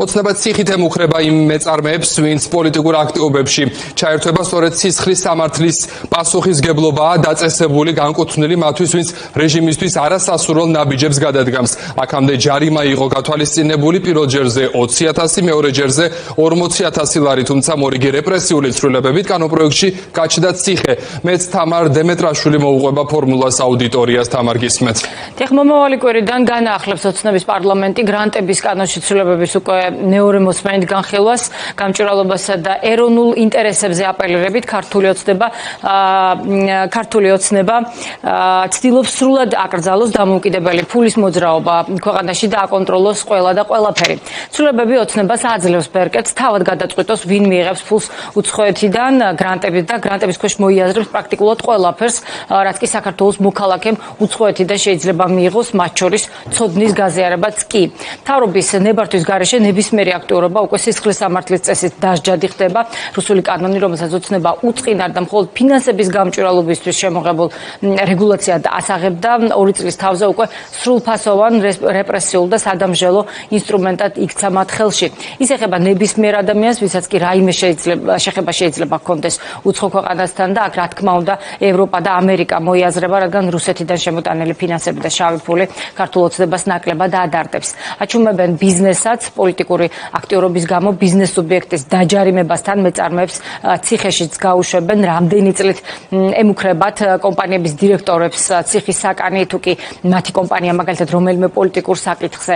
ოცნება ციხით ემუქრება იმ მეწარმეებს, ვინც პოლიტიკურ აქტივობებში ჩაერთვება, სწორედ სისხლის სამართლის პასუხისგებლობაა დაწესებული, განკუთვნილი მათთვის, ვინც რეჟიმისთვის არასასურველ ნაბიჯებს გადადგამს. აქამდე ჯარიმა იყო გათვალისწინებული პირველ ჯერზე 20,000, მეორე ჯერზე 40,000 ლარი, თუმცა მორიგი რეპრესიული ცვლილებებით კანონპროექტში გაჩნდა ციხე. მეც თამარ დემეტრაშვილი მოუყვება ფორმულას აუდიტორიას. თამარ, გისმენთ. მომავალი კვირიდან განაახლებს ოცნების პარლამენტი გრანტების კანონში ცვლილებების უკვე მეორე მოსმენით განხილვას, გამჭვირვალობასა და ეროვნულ ინტერესებზე აპელირებით ქართული ოცნება ცდილობს სრულად აკრძალოს დამოუკიდებელი ფულის მოძრაობა ქვეყანაში და აკონტროლოს ყველა და ყველაფერი. ცვლილებები ოცნებას აძლევს ბერკეტს თავად გადაწყვიტოს, ვინ მიიღებს ფულს უცხოეთიდან გრანტებით და გრანტების ქვეშ მოიაზრებს პრაქტიკულად ყველაფერს, რაც კი საქართველოს მოქალაქემ უცხოეთიდან შეიძლება მიიღოს, მათ შორის ცოდნის გაზიარებაც კი. მთავრობის ნებართვის გარეშე ნებისმიერი აქტიურობა უკვე სისხლის სამართლის წესით დასჯადი ხდება. რუსული კანონი, რომელსაც ოცნება უწყინარ და მხოლოდ ფინანსების გამჭვირვალობისთვის შემოღებულ რეგულაციად ასაღებდა, 2 წლის თავზე უკვე სრულფასოვან რეპრესიულ და სადამჟელო ინსტრუმენტად იქცა მათ ხელში. ის ეხება ნებისმიერ ადამიანს, ვისაც კი რაიმე შეხება შეიძლება ჰქონდეს უცხო ქვეყანასთან და აქ რა თქმა უნდა ევროპა და ამერიკა მოიაზრება, რადგან რუსეთიდან შემოტანილი ფინანსები და შავი ფული ქართულ ოცნებას ნაკლებად ადარდებს. აჩუმებენ ბიზნესაც, პოლიტიკური აქტიურობის გამო ბიზნეს სუბიექტის დაჯარიმებასთან მეწარმეებს ციხეშიც გაუშვებენ. რამდენი წლით ემუქრებათ კომპანიების დირექტორებს ციხის საკანი, თუ კი მათი კომპანია მაგალითად რომელიმე პოლიტიკურ საკითხზე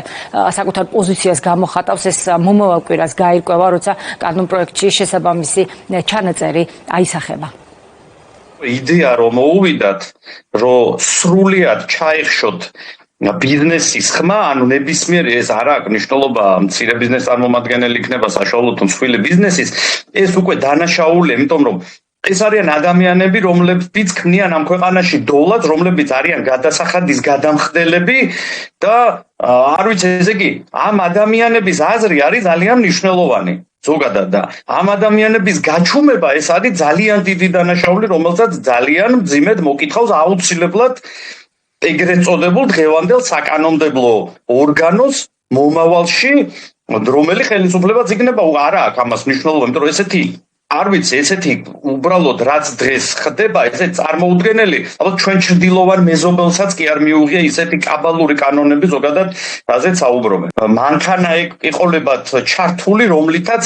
საკუთარ პოზიციას გამოხატავს, ეს მომავალ კვირას გაირკვევა, როცა კანონპროექტში შესაბამისი ჩანაწერი აისახება. იდეა რომ მოუვიდათ, რომ სრულიად ჩაიხშოთ ბიზნესის ხმა, ანუ ნებისმიერი ეს არ აქვს მნიშვნელობა მცირე ბიზნეს წარმომადგენელი იქნება საშუალო თუ მსხვილი ბიზნესის, ეს უკვე დანაშაულია, იმიტომ რომ ეს არიან ადამიანები, რომლებიც ქმნიან ამ ქვეყანაში დოლარს, რომლებიც არიან გადასახადის გადამხდელები და არ ვიცი, ესე იგი, ამ ადამიანების აზრი არის ძალიან მნიშვნელოვანი. ზოგადად და ამ ადამიანების გაჩუმება ეს არის ძალიან დიდი დანაშაული, რომელსაც ძალიან მძიმედ მოკითხავს აუცილებლად ეგრეთ წოდებულ დღევანდელ საკანონმდებლო ორგანოს მომავალში, რომელი ხელისუფლებაც იქნება, არა აქვს ამას მნიშვნელობა, იმიტომ რომ ესეთი არ ვიცი, ესეთი უბრალოდ რაც დღეს ხდება, ესე წარმოუდგენელი, ალბათ ჩვენ ჩრდილოვან მეზობელსაც კი არ მიუღია ისეთი კაბალური კანონები ზოგადად, რაზეც საუბრობენ. მანქანა ეყოლებათ ჩართული, რომლითაც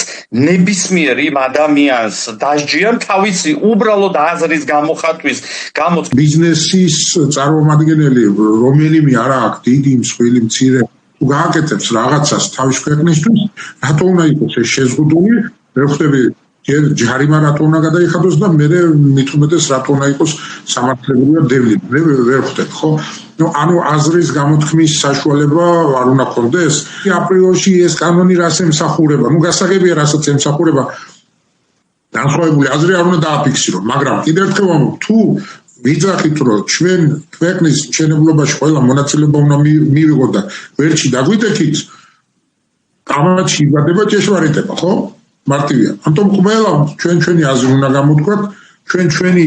ნებისმიერ იმ ადამიანს დასჯიან თავისი უბრალოდ აზრის გამოხატვის გამო. ბიზნესის წარმომადგენელი, რომელიმე არა აქვს დიდი, მსხვილი, მცირე, თუ გააკეთებს რაღაცას თავის ქვეყნისთვის, რატო უნდა იყოს ეს შეზღუდული? ვერ ხვდები ჯარიმა რატო უნდა გადაიხადოს და მე მით უმეტეს რატო უნდა იყოს სამართლებრივად დევნილი. მე ვერ ხვდები, ხო? ანუ აზრის გამოთქმის საშუალება არ უნდა ქონდეს. აპრილში ეს კანონი რას ემსახურება? გასაგებია რასაც ემსახურება. განსხვავებული აზრი არ უნდა დააფიქსირო, მაგრამ კიდევ ერთხელ ვამბობ, თუ ვიძახით, რომ ჩვენ ქვეყნის მშენებლობაში ყველა მონაწილეობა უნდა მივიღოთ და ვერჩი დაგვიტეხით, ამათ შეგადება ჭეშმარიტება, ხო? მარტივია. ამიტომ ყველა ჩვენი აზრი უნდა გამოთქვათ, ჩვენი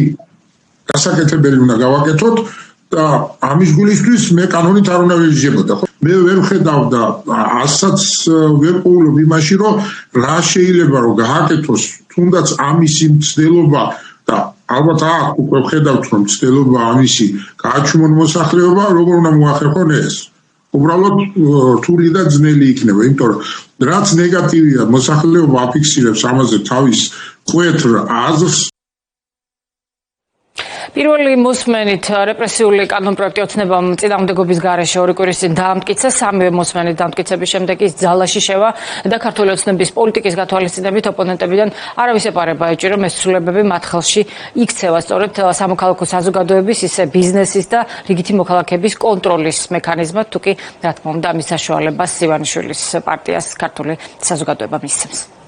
გასაკეთებელი უნდა გავაკეთოთ და ამის გულისთვის მე კანონით არ უნდა ვიჟებოდა, ხო? მე ვერ ხედავ და ასაც ვერ პოულობ იმაში, რომ რა შეიძლება რომ გააკეთოს, თუნდაც ამისი მცდელობა და ალბათ აქ უკვე ხედავთ, რომ მცდელობა ამისი გააჩუმონ მოსახლეობა, როგორ უნდა მოახერხონ ეს. უბრალოდ რთული და ძნელი იქნება, იმიტომ რომ რაც ნეგატივია, მოსახლეობა აფიქსირებს ამაზე თავის კვეთრ აზრს. პირველი მოსმენით რეპრესიული კანონპროექტი ოცნებამ წინააღმდეგობის გარეშე 2 კვირის წინ დაამტკიცა, სამივე მოსმენით დამტკიცების შემდეგ ის ძალაში შევა და ქართული ოცნების პოლიტიკის გათვალისწინებით ოპონენტებიდან არავის ეპარება ეჭირო, ეს ცვლილებები მათ ხელში იქცევა, სწორედ სამოქალაქო საზოგადოების, ისე ბიზნესის და რიგითი მოქალაქეების კონტროლის მექანიზმად, თუ კი რა თქმა უნდა ამის საშუალებას ივანიშვილის პარტიას ქართული საზოგადოება მისცემს.